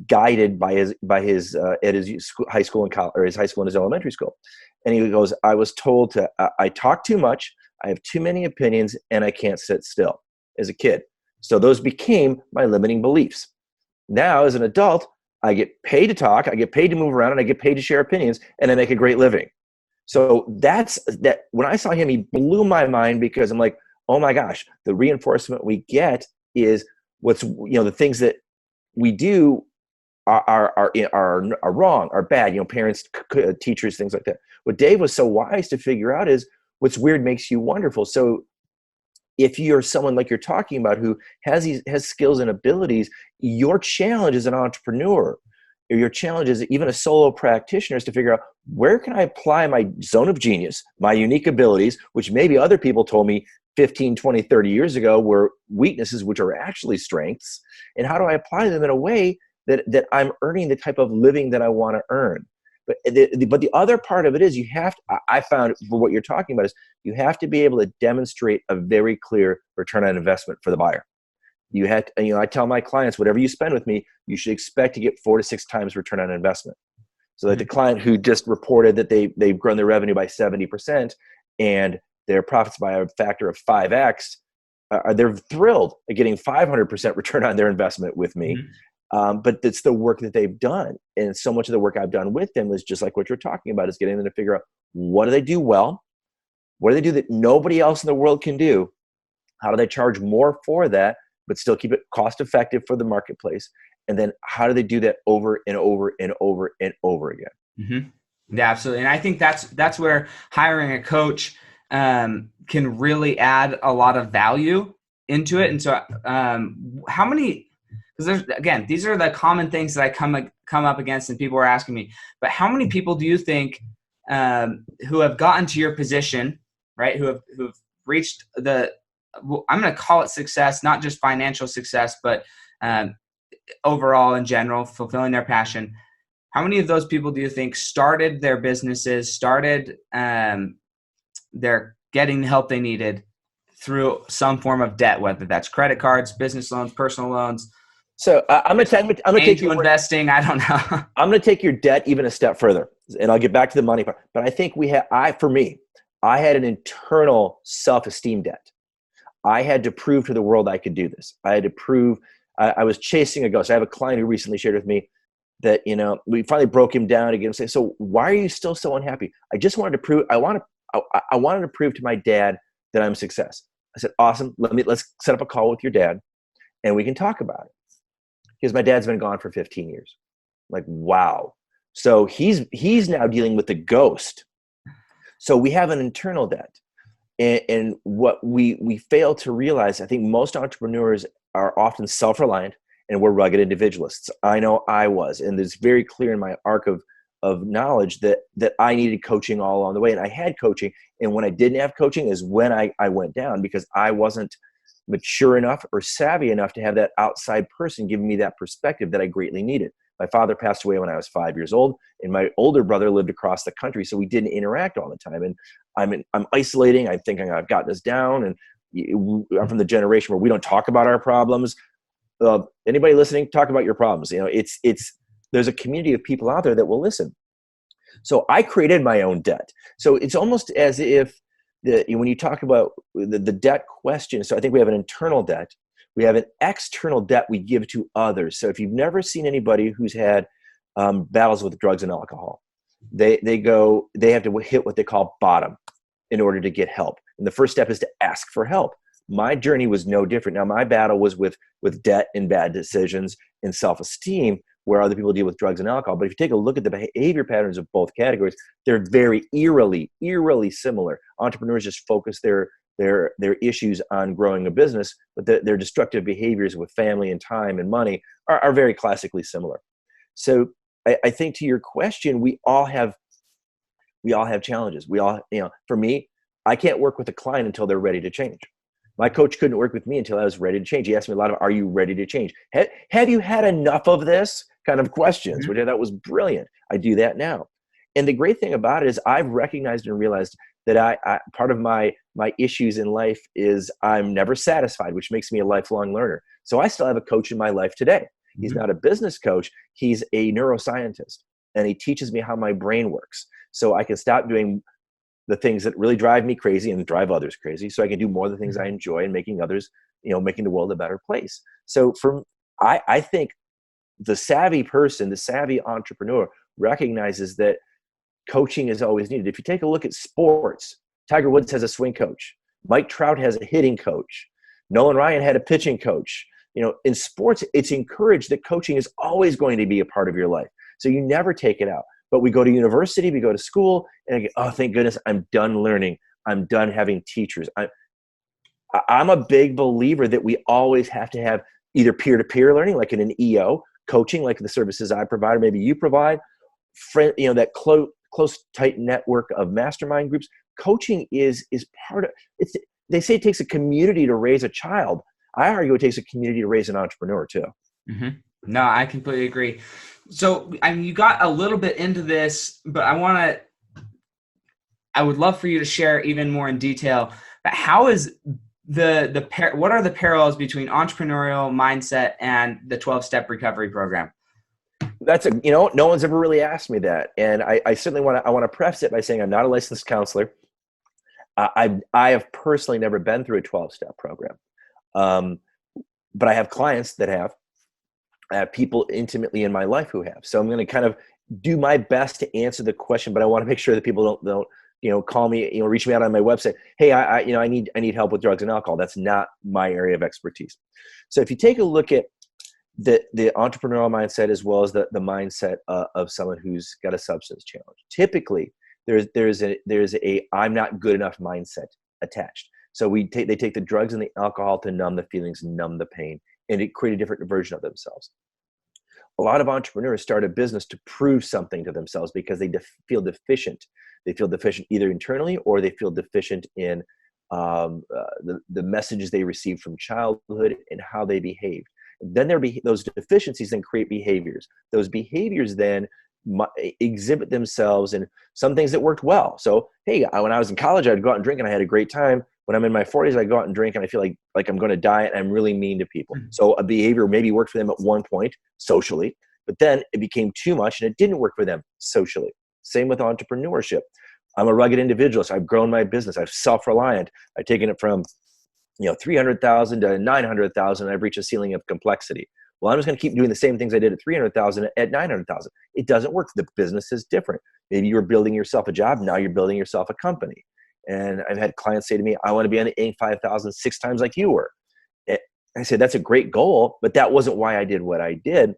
guided by his at his high school and college, or his high school and his elementary school. And he goes, I was told I talk too much, I have too many opinions, and I can't sit still as a kid. So those became my limiting beliefs. Now, as an adult, I get paid to talk, I get paid to move around, and I get paid to share opinions, and I make a great living. So that's that. When I saw him, he blew my mind, because I'm like, oh my gosh, the reinforcement we get is the things that we do are wrong, are bad. Parents, teachers, things like that. What Dave was so wise to figure out is what's weird makes you wonderful. So if you're someone like you're talking about who has skills and abilities, your challenge as an entrepreneur, or your challenge as even a solo practitioner, is to figure out, where can I apply my zone of genius, my unique abilities, which maybe other people told me 15, 20, 30 years ago were weaknesses, which are actually strengths, and how do I apply them in a way that I'm earning the type of living that I want to earn? But the other part of it is, I found, for what you're talking about, is you have to be able to demonstrate a very clear return on investment for the buyer. I tell my clients, whatever you spend with me, you should expect to get 4 to 6 times return on investment. So like the client who just reported that they've grown their revenue by 70% and their profits by a factor of 5x, they're thrilled at getting 500% return on their investment with me. But it's the work that they've done. And so much of the work I've done with them is just like what you're talking about, is getting them to figure out, what do they do well? What do they do that nobody else in the world can do? How do they charge more for that, but still keep it cost effective for the marketplace? And then how do they do that over and over and over and over again? Yeah, absolutely. And I think that's where hiring a coach can really add a lot of value into it. And so how many, because these are the common things that I come up against and people are asking me, but how many people do you think who have gotten to your position, right? Who've reached I'm going to call it success, not just financial success, but overall in general, fulfilling their passion. How many of those people do you think started their businesses, started their getting the help they needed through some form of debt, whether that's credit cards, business loans, personal loans? So I'm going to take you investing. I don't know. I'm going to take your debt even a step further, and I'll get back to the money part. But I think I had an internal self-esteem debt. I had to prove to the world I could do this. I had to prove I was chasing a ghost. I have a client who recently shared with me that, we finally broke him down to get him say, so why are you still so unhappy? I just wanted to prove, I wanted to prove to my dad that I'm a success. I said, awesome. Let's set up a call with your dad and we can talk about it. Because my dad's been gone for 15 years. Like, wow. So he's now dealing with the ghost. So we have an internal debt. And what we fail to realize, I think most entrepreneurs are often self-reliant and we're rugged individualists. I know I was, and it's very clear in my arc of knowledge that I needed coaching all along the way. And I had coaching. And when I didn't have coaching is when I went down, because I wasn't mature enough or savvy enough to have that outside person giving me that perspective that I greatly needed. My father passed away when I was 5 years old, and my older brother lived across the country, so we didn't interact all the time. And I'm isolating. I'm thinking I've got this down, and I'm from the generation where we don't talk about our problems. Anybody listening, talk about your problems. There's a community of people out there that will listen. So I created my own debt. So it's almost as if when you talk about the debt question, so I think we have an internal debt. We have an external debt we give to others. So if you've never seen anybody who's had battles with drugs and alcohol, they have to hit what they call bottom in order to get help. And the first step is to ask for help. My journey was no different. Now, my battle was with debt and bad decisions and self-esteem, where other people deal with drugs and alcohol. But if you take a look at the behavior patterns of both categories, they're very eerily similar. Entrepreneurs just focus their issues on growing a business, but their destructive behaviors with family and time and money are very classically similar. So I think to your question, we all have challenges. We all, for me, I can't work with a client until they're ready to change. My coach couldn't work with me until I was ready to change. He asked me a lot of, are you ready to change? Have you had enough of this kind of questions, which I thought was brilliant. I do that now. And the great thing about it is I've recognized and realized that I part of my issues in life is I'm never satisfied, which makes me a lifelong learner. So I still have a coach in my life today. He's not a business coach. He's a neuroscientist, and he teaches me how my brain works. So I can stop doing the things that really drive me crazy and drive others crazy. So I can do more of the things I enjoy and making others, making the world a better place. So I think the savvy person, the savvy entrepreneur recognizes that coaching is always needed. If you take a look at sports, Tiger Woods has a swing coach. Mike Trout has a hitting coach. Nolan Ryan had a pitching coach. In sports, it's encouraged that coaching is always going to be a part of your life. So you never take it out. But we go to university, we go to school, and I go, oh, thank goodness, I'm done learning. I'm done having teachers. I'm a big believer that we always have to have either peer-to-peer learning, like in an EO, coaching, like the services I provide, or maybe you provide, that close, tight network of mastermind groups. Coaching is part of it. They say it takes a community to raise a child. I argue it takes a community to raise an entrepreneur too. Mm-hmm. No, I completely agree. So, you got a little bit into this, but I would love for you to share even more in detail. But how is what are the parallels between entrepreneurial mindset and the 12-step recovery program? That's no one's ever really asked me that. And I certainly want to preface it by saying I'm not a licensed counselor. I have personally never been through a 12-step program. But I have clients that have. I have people intimately in my life who have. So I'm going to kind of do my best to answer the question, but I want to make sure that people don't call me, reach me out on my website. Hey, I need help with drugs and alcohol. That's not my area of expertise. So if you take a look at the entrepreneurial mindset as well as the mindset of someone who's got a substance challenge, typically there's a I'm not good enough mindset attached. So they take the drugs and the alcohol to numb the feelings, numb the pain, and it create a different version of themselves. A lot of entrepreneurs start a business to prove something to themselves because they feel deficient. They feel deficient either internally or they feel deficient in the messages they received from childhood and how they behaved. Then those deficiencies then create behaviors. Those behaviors then exhibit themselves in some things that worked well. So, hey, when I was in college, I'd go out and drink and I had a great time. When I'm in my 40s, I go out and drink and I feel like I'm going to die and I'm really mean to people. So a behavior maybe worked for them at one point socially, but then it became too much and it didn't work for them socially. Same with entrepreneurship. I'm a rugged individual, so I've grown my business. I'm self-reliant. I've taken it from 300,000 to 900,000. I've reached a ceiling of complexity. Well, I'm just going to keep doing the same things I did at 300,000 at 900,000. It doesn't work. The business is different. Maybe you were building yourself a job. Now you're building yourself a company. And I've had clients say to me, I want to be on the Inc. 5,000 6 times like you were. I said, that's a great goal, but that wasn't why I did what I did.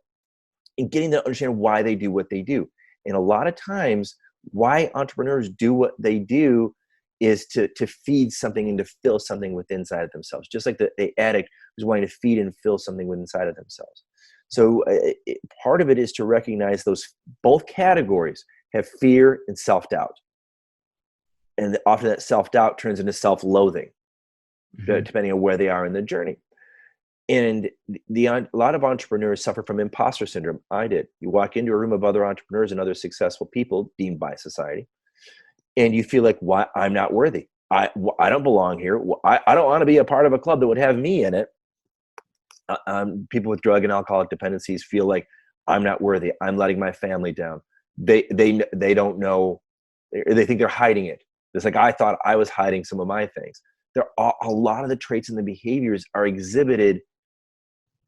And getting them to understand why they do what they do. And a lot of times, why entrepreneurs do what they do is to feed something and to fill something within inside of themselves. Just like the addict who's wanting to feed and fill something within inside of themselves. So part of it is to recognize those both categories have fear and self-doubt. And often that self-doubt turns into self-loathing, depending on where they are in the journey. And a lot of entrepreneurs suffer from imposter syndrome. I did. You walk into a room of other entrepreneurs and other successful people deemed by society, and you feel like, why I'm not worthy. I don't belong here. I don't want to be a part of a club that would have me in it. People with drug and alcoholic dependencies feel like I'm not worthy. I'm letting my family down. They don't know. They think they're hiding it. It's like I thought I was hiding some of my things. There are a lot of the traits and the behaviors are exhibited.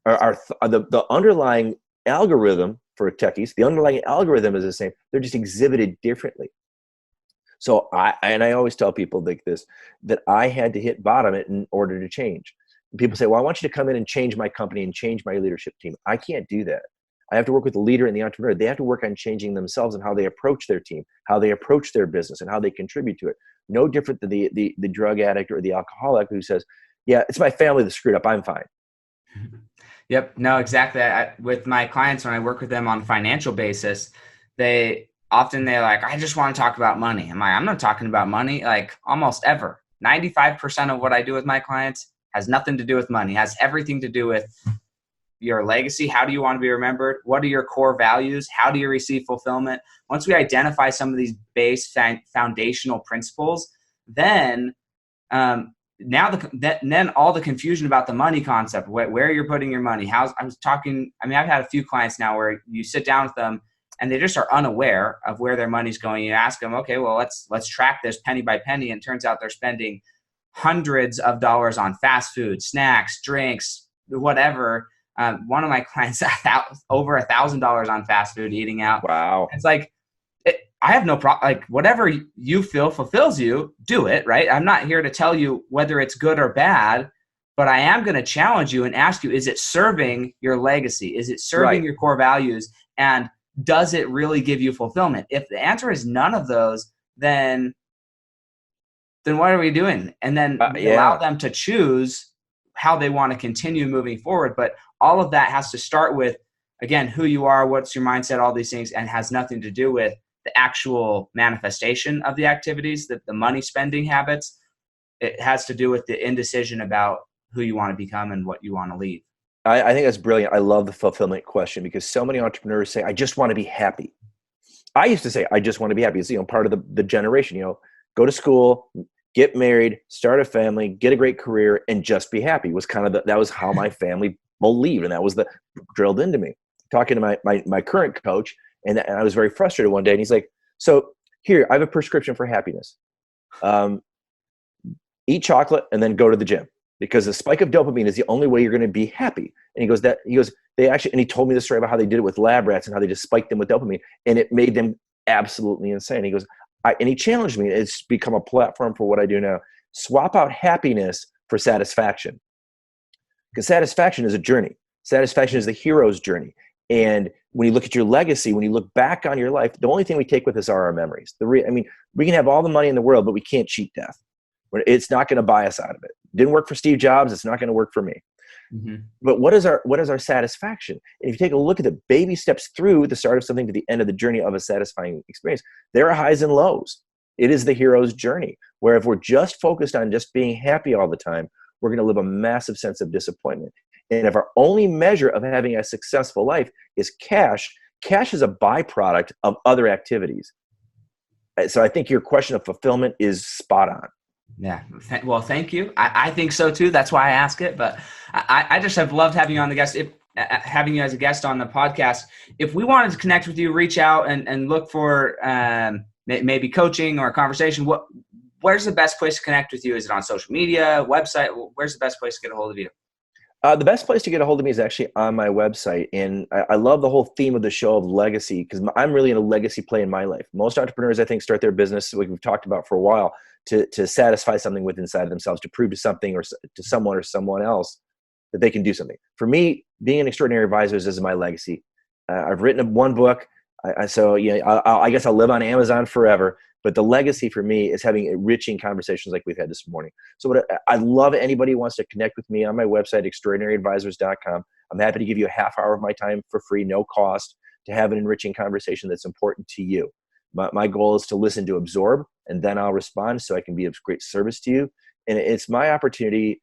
The underlying algorithm for techies, the underlying algorithm is the same. They're just exhibited differently. So I always tell people like this, that I had to hit bottom in order to change. And people say, well, I want you to come in and change my company and change my leadership team. I can't do that. I have to work with the leader and the entrepreneur. They have to work on changing themselves and how they approach their team, how they approach their business, and how they contribute to it. No different than the drug addict or the alcoholic who says, yeah, it's my family that screwed up. I'm fine. Yep. No, exactly. With my clients, when I work with them on a financial basis, they're like, I just want to talk about money. I'm not talking about money like almost ever. 95% of what I do with my clients has nothing to do with money. It has everything to do with your legacy. How do you want to be remembered? What are your core values? How do you receive fulfillment? Once we identify some of these base foundational principles, then then all the confusion about the money concept, where you're putting your money, I've had a few clients now where you sit down with them and they just are unaware of where their money's going. You ask them, okay, well, let's track this penny by penny. And it turns out they're spending hundreds of dollars on fast food, snacks, drinks, whatever. One of my clients over $1,000 on fast food eating out. Wow. It's like, I have no problem. Like whatever you feel fulfills you, do it, right? I'm not here to tell you whether it's good or bad, but I am going to challenge you and ask you, is it serving your legacy? Is it serving your core values? And does it really give you fulfillment? If the answer is none of those, then what are we doing? And then allow them to choose how they want to continue moving forward. But all of that has to start with, again, who you are, what's your mindset, all these things, and has nothing to do with the actual manifestation of the activities, the money spending habits. It has to do with the indecision about who you want to become and what you want to leave. I think that's brilliant. I love the fulfillment question because so many entrepreneurs say, I just want to be happy. I used to say, I just want to be happy. It's part of the generation, go to school, get married, start a family, get a great career, and just be happy. Was kind of that was how my family believed, and that was the drilled into me. Talking to my current coach, and I was very frustrated one day, and he's like, "So here, I have a prescription for happiness. Eat chocolate and then go to the gym, because the spike of dopamine is the only way you're going to be happy." And he goes, they actually, and he told me the story about how they did it with lab rats and how they just spiked them with dopamine, and it made them absolutely insane. He goes, and he challenged me. It's become a platform for what I do now. Swap out happiness for satisfaction, because satisfaction is a journey. Satisfaction is the hero's journey. And when you look at your legacy, when you look back on your life, the only thing we take with us are our memories. We can have all the money in the world, but we can't cheat death. It's not going to buy us out of it. Didn't work for Steve Jobs. It's not going to work for me. Mm-hmm. But what is our satisfaction? And if you take a look at the baby steps through the start of something to the end of the journey of a satisfying experience, there are highs and lows. It is the hero's journey, where if we're just focused on just being happy all the time, we're going to live a massive sense of disappointment. And if our only measure of having a successful life is cash is a byproduct of other activities. So I think your question of fulfillment is spot on. Yeah. Well, thank you. I think so too. That's why I ask it. But I just have loved having you on having you as a guest on the podcast. If we wanted to connect with you, reach out and look for maybe coaching or a conversation, where's the best place to connect with you? Is it on social media, website? Where's the best place to get a hold of you? The best place to get a hold of me is actually on my website. And I love the whole theme of the show of legacy, because I'm really in a legacy play in my life. Most entrepreneurs, I think, start their business, like we've talked about for a while, to satisfy something within inside of themselves, to prove to something or to someone or someone else that they can do something. For me, being an extraordinary advisor is my legacy. I've written one book. I guess I'll live on Amazon forever. But the legacy for me is having enriching conversations like we've had this morning. So I love anybody who wants to connect with me on my website, extraordinaryadvisors.com. I'm happy to give you a half hour of my time for free, no cost, to have an enriching conversation that's important to you. My goal is to listen, to absorb, and then I'll respond so I can be of great service to you. And it's my opportunity.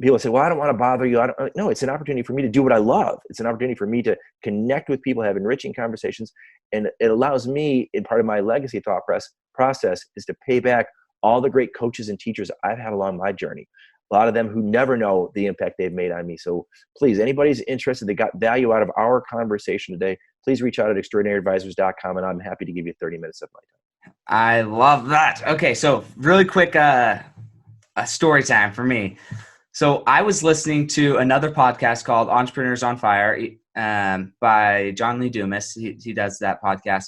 People say, well, I don't want to bother you. No, it's an opportunity for me to do what I love. It's an opportunity for me to connect with people, have enriching conversations. And it allows me, in part of my legacy thought process, is to pay back all the great coaches and teachers I've had along my journey. A lot of them who never know the impact they've made on me. So please, anybody's interested, they got value out of our conversation today, please reach out at extraordinaryadvisors.com, and I'm happy to give you 30 minutes of my time. I love that. Okay, so really quick, a story time for me. So I was listening to another podcast called Entrepreneurs on Fire by John Lee Dumas. He does that podcast.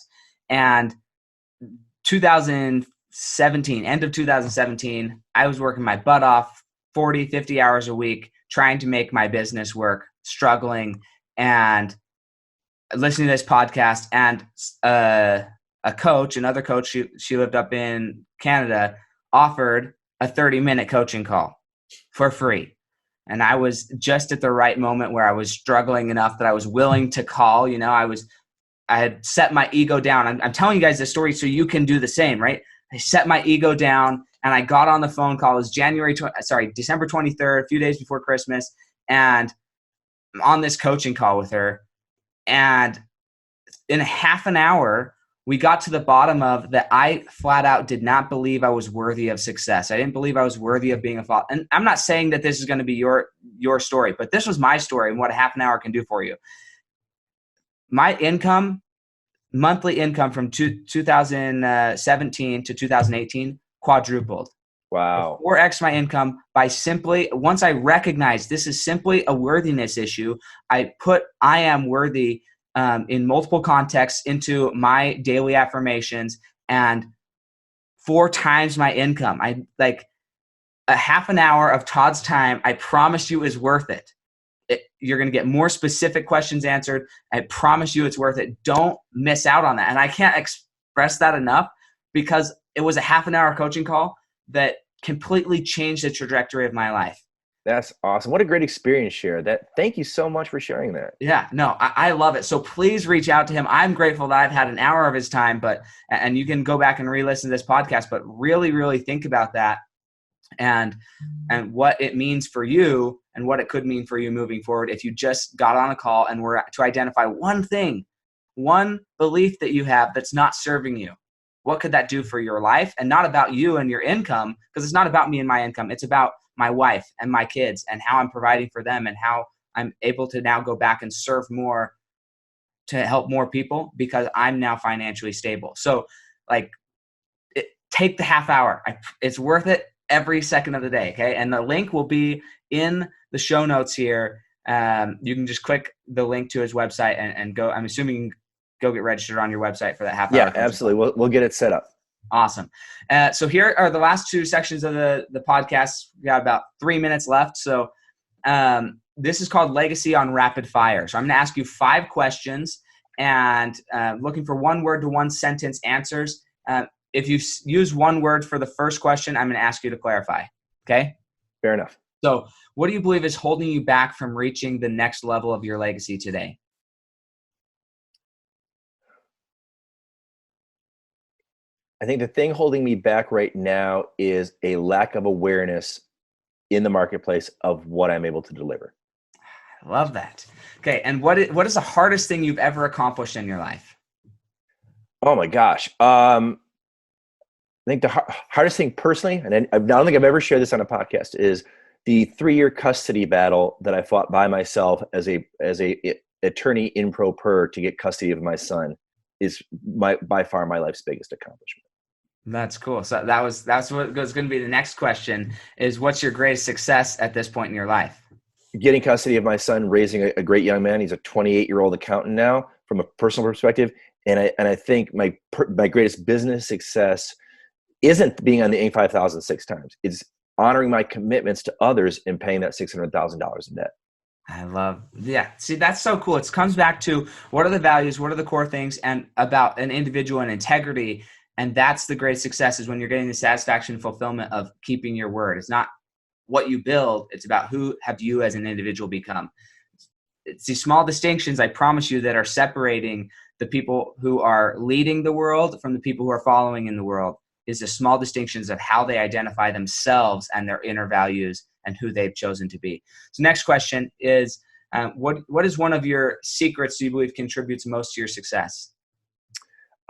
And 2017, end of 2017, I was working my butt off, 40, 50 hours a week, trying to make my business work, struggling, and listening to this podcast. And another coach, she lived up in Canada, offered a 30-minute coaching call for free. And I was just at the right moment where I was struggling enough that I was willing to call. I had set my ego down. I'm telling you guys this story so you can do the same, right? I set my ego down and I got on the phone call. It was December 23rd, a few days before Christmas. And I'm on this coaching call with her. And in a half an hour, we got to the bottom of that. I flat out did not believe I was worthy of success. I didn't believe I was worthy of being a father. And I'm not saying that this is going to be your story, but this was my story and what a half an hour can do for you. My monthly income from 2017 to 2018 quadrupled. Wow. 4x my income by simply, once I recognized this is simply a worthiness issue, I put I am worthy in multiple contexts into my daily affirmations, and 4 times my income. I like a half an hour of Todd's time. I promise you is worth it. You're going to get more specific questions answered. I promise you it's worth it. Don't miss out on that. And I can't express that enough, because it was a half an hour coaching call that completely changed the trajectory of my life. That's awesome. What a great experience, Cher. Thank you so much for sharing that. Yeah, no, I love it. So please reach out to him. I'm grateful that I've had an hour of his time, and you can go back and re-listen to this podcast, but really, really think about that and what it means for you and what it could mean for you moving forward if you just got on a call and were to identify one thing, one belief that you have that's not serving you. what could that do for your life? And not about you and your income, because it's not about me and my income. It's about my wife and my kids and how I'm providing for them and how I'm able to now go back and serve more to help more people because I'm now financially stable. So like take the half hour. It's worth it every second of the day. Okay. And the link will be in the show notes here. You can just click the link to his website and go. I'm assuming you can go get registered on your website for that half hour. Yeah, absolutely. We'll get it set up. Awesome. So here are the last two sections of the podcast. We got about 3 minutes left. So this is called Legacy on Rapid Fire. So I'm going to ask you 5 questions and looking for 1 word to 1 sentence answers. If you use 1 word for the first question, I'm going to ask you to clarify. Okay? Fair enough. So what do you believe is holding you back from reaching the next level of your legacy today? I think the thing holding me back right now is a lack of awareness in the marketplace of what I'm able to deliver. I love that. Okay. And what is the hardest thing you've ever accomplished in your life? Oh my gosh. I think the hardest thing personally, and I don't think I've ever shared this on a podcast, is the 3-year custody battle that I fought by myself as a attorney in pro per to get custody of my son is by far my life's biggest accomplishment. That's cool. So that's what was going to be the next question is what's your greatest success at this point in your life? Getting custody of my son, raising a great young man. He's a 28-year-old accountant now from a personal perspective. And I think my greatest business success isn't being on the Inc. 5000 6 times. It's honoring my commitments to others and paying that $600,000 in debt. Yeah. See, that's so cool. It comes back to what are the values, what are the core things, and about an individual and integrity. And that's the great success is when you're getting the satisfaction and fulfillment of keeping your word. It's not what you build. It's about who have you as an individual become. It's these small distinctions, I promise you, that are separating the people who are leading the world from the people who are following in the world is the small distinctions of how they identify themselves and their inner values and who they've chosen to be. So next question is, what is one of your secrets do you believe contributes most to your success?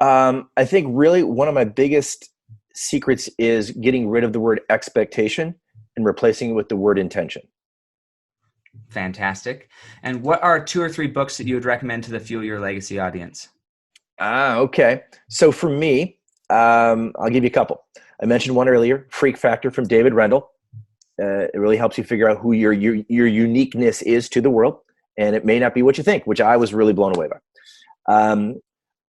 I think really one of my biggest secrets is getting rid of the word expectation and replacing it with the word intention. Fantastic. And what are 2 or 3 books that you would recommend to the Fuel Your Legacy audience? Okay. So for me, I'll give you a couple. I mentioned one earlier, Freak Factor from David Rendell. It really helps you figure out who your uniqueness is to the world. And it may not be what you think, which I was really blown away by.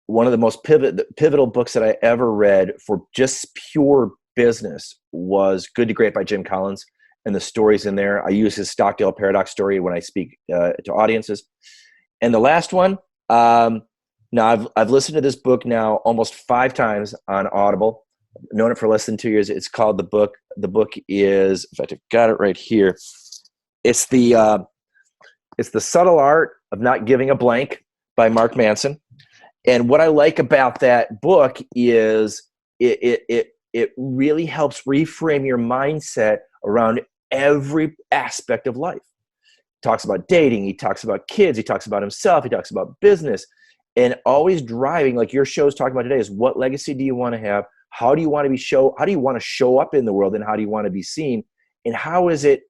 One of the most pivotal books that I ever read for just pure business was Good to Great by Jim Collins. And the stories in there, I use his Stockdale Paradox story when I speak to audiences. And the last one, now I've listened to this book now almost 5 times on Audible. I've known it for less than 2 years. It's called The Book. The book is, in fact, I've got it right here. It's the Subtle Art of Not Giving a Blank by Mark Manson. And what I like about that book is it really helps reframe your mindset around every aspect of life. He talks about dating. He talks about kids. He talks about himself. He talks about business. And always driving, like your show's talking about today, is what legacy do you want to have? How do you want to show up in the world, and how do you want to be seen? And how is it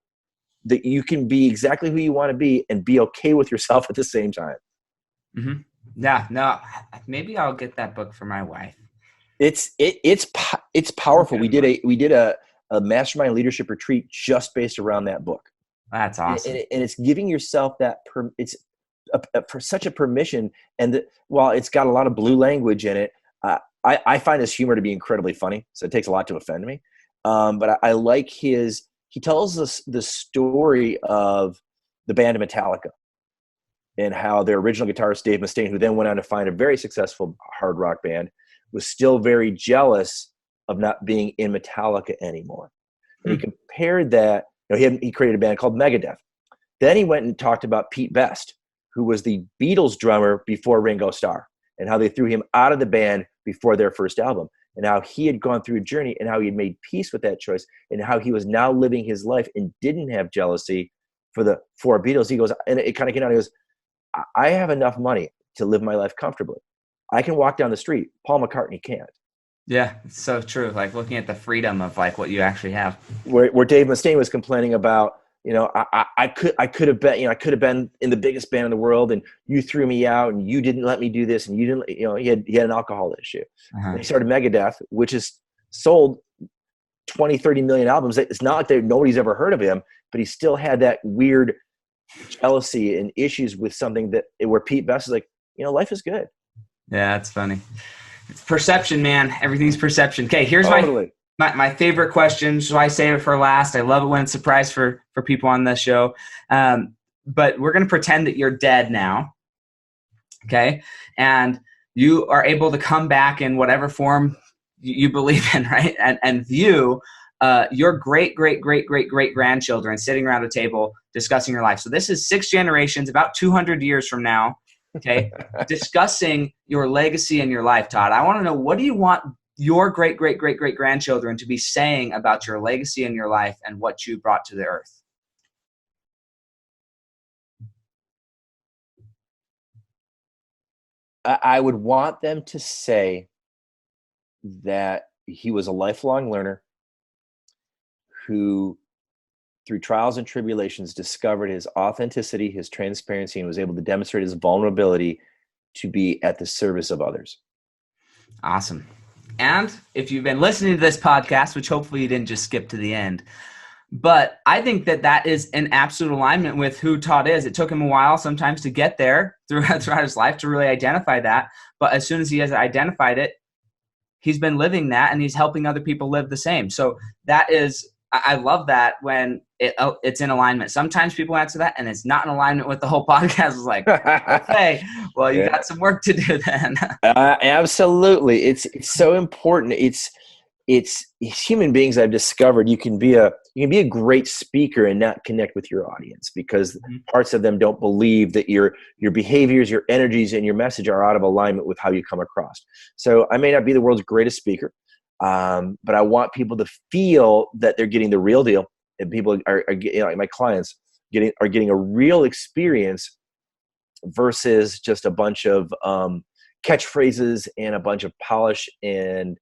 that you can be exactly who you want to be and be okay with yourself at the same time? Mm-hmm. Yeah, no, maybe I'll get that book for my wife. It's powerful. Okay. We did a mastermind leadership retreat just based around that book. That's awesome. And it's giving yourself that for such a permission. And while it's got a lot of blue language in it, I find his humor to be incredibly funny. So it takes a lot to offend me. But I like he tells us the story of the band Metallica and how their original guitarist, Dave Mustaine, who then went on to find a very successful hard rock band, was still very jealous of not being in Metallica anymore. And he compared that, he created a band called Megadeth. Then he went and talked about Pete Best, who was the Beatles drummer before Ringo Starr, and how they threw him out of the band before their first album, and how he had gone through a journey and how he had made peace with that choice, and how he was now living his life and didn't have jealousy for the 4 Beatles. He goes, and it kind of came out, he goes, I have enough money to live my life comfortably. I can walk down the street. Paul McCartney can't. Yeah, it's so true. Like looking at the freedom of like what you actually have. Where Dave Mustaine was complaining about, I could have been, I could have been in the biggest band in the world, and you threw me out, and you didn't let me do this, and you didn't, he had an alcohol issue. Uh-huh. And he started Megadeth, which has sold 20, 30 million albums. It's not like nobody's ever heard of him, but he still had that weird jealousy and issues with something where Pete Best is like, life is good. Yeah, that's funny. It's perception, man. Everything's perception. Okay, here's my favorite question. So I save it for last. I love it when it's a surprise for people on the show. But we're going to pretend that you're dead now. Okay. And you are able to come back in whatever form you believe in, right? And view your great grandchildren sitting around a table discussing your life. So this is 6 generations, about 200 years from now. Okay. Discussing your legacy and your life, Todd. I want to know, what do you want your great grandchildren to be saying about your legacy and your life and what you brought to the earth? I would want them to say that he was a lifelong learner who, through trials and tribulations, discovered his authenticity, his transparency, and was able to demonstrate his vulnerability to be at the service of others. Awesome. And if you've been listening to this podcast, which hopefully you didn't just skip to the end, but I think that is in absolute alignment with who Todd is. It took him a while sometimes to get there throughout his life to really identify that. But as soon as he has identified it, he's been living that, and he's helping other people live the same. So that is, I love that when it's in alignment. Sometimes people answer that and it's not in alignment with the whole podcast. It's like, okay, well, you got some work to do then. Absolutely. It's so important. It's human beings. I've discovered you can be a great speaker and not connect with your audience because parts of them don't believe that your behaviors, your energies, and your message are out of alignment with how you come across. So I may not be the world's greatest speaker, but I want people to feel that they're getting the real deal, and people are my clients are getting a real experience versus just a bunch of catchphrases and a bunch of polish and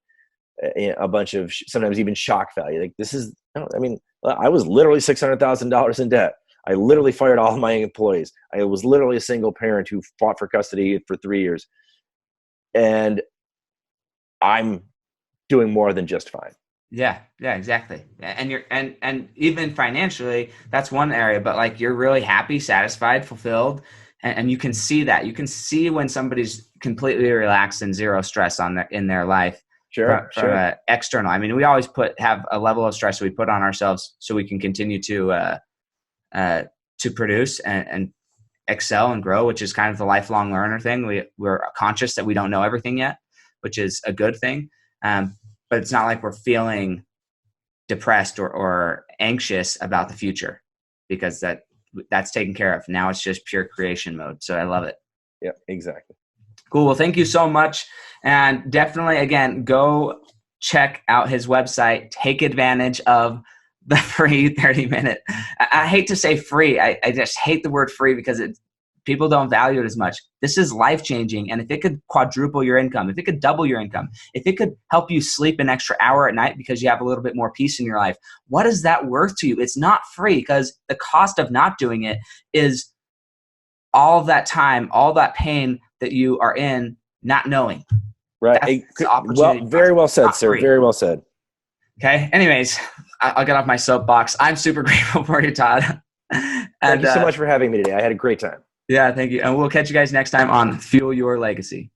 a bunch of sometimes even shock value. Like this is, I was literally $600,000 in debt. I literally fired all of my employees. I was literally a single parent who fought for custody for 3 years. And I'm doing more than just fine. Yeah, exactly. And you're, and even financially, that's one area, but like you're really happy, satisfied, fulfilled. And you can see that. You can see when somebody's completely relaxed and zero stress in their life. Sure. External. I mean, we always have a level of stress that we put on ourselves so we can continue to produce and excel and grow, which is kind of the lifelong learner thing. We're conscious that we don't know everything yet, which is a good thing. But it's not like we're feeling depressed or anxious about the future because that's taken care of. Now it's just pure creation mode. So I love it. Yeah, exactly. Cool. Well, thank you so much. And definitely, again, go check out his website. Take advantage of the free 30-minute. I hate to say free. I just hate the word free because people don't value it as much. This is life-changing. And if it could quadruple your income, if it could double your income, if it could help you sleep an extra hour at night because you have a little bit more peace in your life, what is that worth to you? It's not free because the cost of not doing it is all of that time, all that pain that you are in not knowing. Right. Well, very well said, sir. Very well said. Okay. Anyways, I'll get off my soapbox. I'm super grateful for you, Todd. Thank you so much for having me today. I had a great time. Yeah, thank you. And we'll catch you guys next time on Fuel Your Legacy.